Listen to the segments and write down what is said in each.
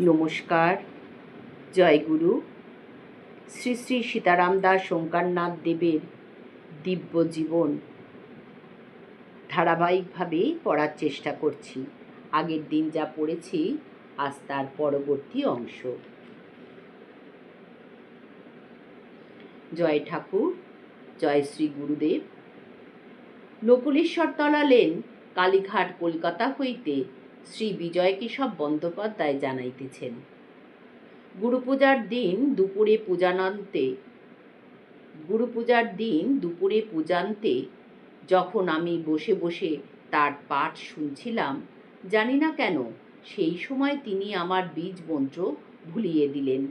নমস্কার। জয়গুরু। শ্রী শ্রী সীতারাম দাস ওঙ্কারনাথ দেবের দিব্য জীবন ধারাবাহিকভাবে পড়ার চেষ্টা করছি। আগের দিন যা পড়েছি আজ তার পরবর্তী অংশ। জয় ঠাকুর, জয় শ্রী গুরুদেব। নকুলেশ্বরতলা লেন, কালীঘাট, কলকাতা হইতে শ্রী বিজয়কেশব বন্দ্যোপাধ্যায় জানাইতেছেন। গুরুপূজার দিন দুপুরে পূজান্তে যখন আমি বসে বসে তার পাঠ শুনছিলাম, জানি না কেন সেই সময় তিনি আমার বীজ মন্ত্র ভুলিয়ে দিলেন।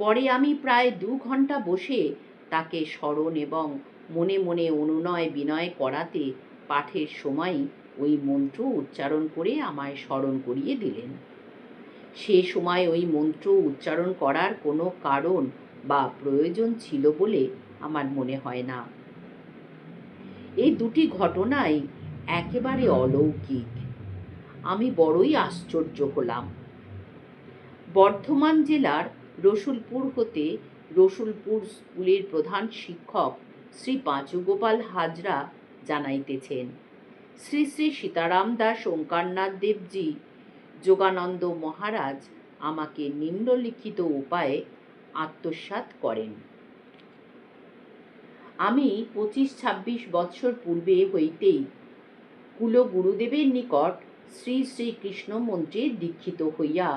পরে আমি প্রায় 2 ঘন্টা বসে তাকে স্মরণ এবং মনে মনে অনুনয় বিনয় করাতে পাঠের সময় ওই মন্ত্র উচ্চারণ করে আমায় স্মরণ করিয়ে দিলেন। সে সময় ওই মন্ত্র উচ্চারণ করার কোনো কারণ বা প্রয়োজন ছিল বলে আমার মনে হয় না। এই দুটি ঘটনাই একেবারে অলৌকিক। আমি বড়ই আশ্চর্য হলাম। বর্ধমান জেলার রসুলপুর হতে রসুলপুর স্কুলের প্রধান শিক্ষক শ্রী পাঁচুগোপাল হাজরা জানাইতেছেন, শ্রী শ্রী সীতারাম দাস ওঙ্কারনাথ দেবজি যোগানন্দ মহারাজ আমাকে নিম্নলিখিত উপায়ে আত্মসাৎ করেন। আমি 25-26 বৎসর পূর্বে হইতেই কুলগুরুদেবের নিকট শ্রী শ্রী কৃষ্ণ মন্ত্রে দীক্ষিত হইয়া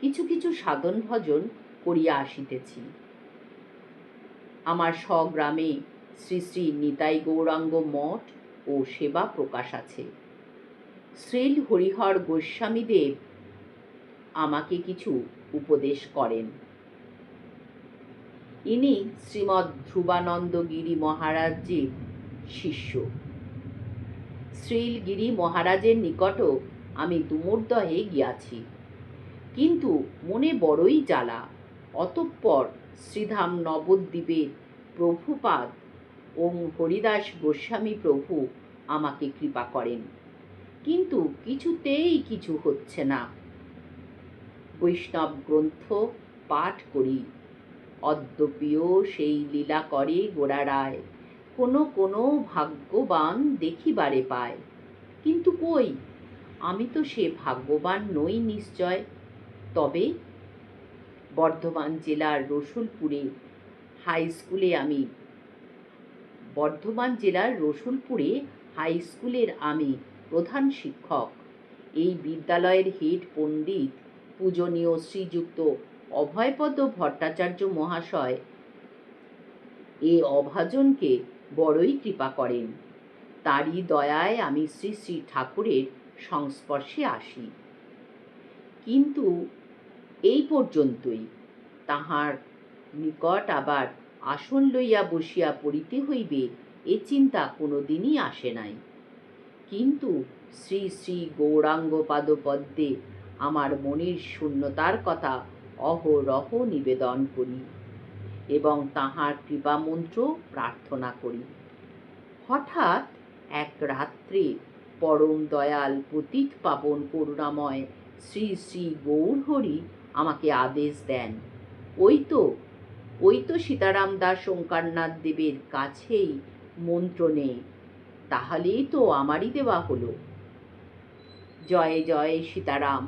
কিছু কিছু সাধন ভজন করিয়া আসিতেছি। আমার স্বগ্রামে শ্রী শ্রী নিতাই গৌরাঙ্গ মঠ ও সেবা প্রকাশ আছে। শ্রীল হরিহর গোস্বামীদেব আমাকে কিছু উপদেশ করেন। ইনি শ্রীমৎ ধ্রুবানন্দ গিরি মহারাজের শিষ্য। শ্রীল গিরি মহারাজের নিকটও আমি দুমোর্দহে গিয়াছি, কিন্তু মনে বড়ই জ্বালা। অতঃপর শ্রীধাম নবদ্বীপের প্রভুপাদ ওম হরিদাস গোস্বামী প্রভু আমাকে কৃপা করেন, কিন্তু কিছুতেই কিছু হচ্ছে না। বৈষ্ণব গ্রন্থ পাঠ করি, অদ্যপিও সেই লীলা করে গোড়ারায়, কোনো ভাগ্যবান দেখিবারে পায়। কিন্তু কই, আমি তো সে ভাগ্যবান নই নিশ্চয়। তবে বর্ধমান জেলার রসুলপুরে হাই স্কুলের আমি প্রধান শিক্ষক। এই বিদ্যালয়ের হেড পণ্ডিত পূজনীয় শ্রীযুক্ত অভয়পদ ভট্টাচার্য মহাশয় এ অভাজনকে বড়ই কৃপা করেন। তাঁরই দয়ায় আমি শ্রী শ্রী ঠাকুরের সংস্পর্শে আসি, কিন্তু এই পর্যন্তই। তাহার নিকট আবার আসন লইয়া বসিয়া পড়িতে হইবে এ চিন্তা কোনোদিনই আসে নাই। কিন্তু শ্রী শ্রী গৌরাঙ্গ পাদপদ্মে আমার মনের শূন্যতার কথা অহরহ নিবেদন করি এবং তাহার কৃপামন্ত্র প্রার্থনা করি। হঠাৎ এক রাত্রে পরম দয়াল পতিত পাবন করুণাময় শ্রী শ্রী গৌরহরি আমাকে আদেশ দেন, ওই তো সীতারাম দাস ওঙ্কারনাথ দেবের কাছেই মন্ত্র নেই, তাহলেই তো আমারই দেওয়া হলো। জয় জয় সীতারাম।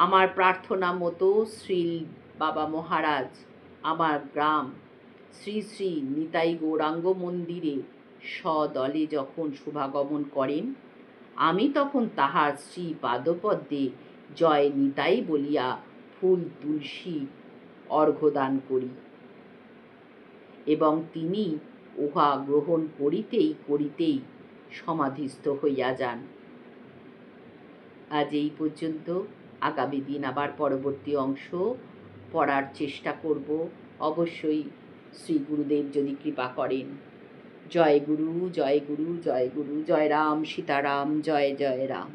আমার প্রার্থনা মতো শ্রীল বাবা মহারাজ আমার গ্রাম শ্রী শ্রী নিতাই গৌরাঙ্গ মন্দিরে সদলে যখন শুভাগমন করেন, আমি তখন তাহার শ্রী পাদপদ্মে জয় নিতাই বলিয়া ফুল তুলসী অর্ঘ্যদান করি এবং তিনি উহা গ্রহণ করিতেই সমাধিস্থ হইয়া যান। আজ এই পর্যন্ত। আগামী দিন আবার পরবর্তী অংশ পড়ার চেষ্টা করব, অবশ্যই শ্রী গুরুদেব যদি কৃপা করেন। জয় গুরু, জয় গুরু, জয় গুরু, জয় রাম, সীতারাম, জয় জয় রাম।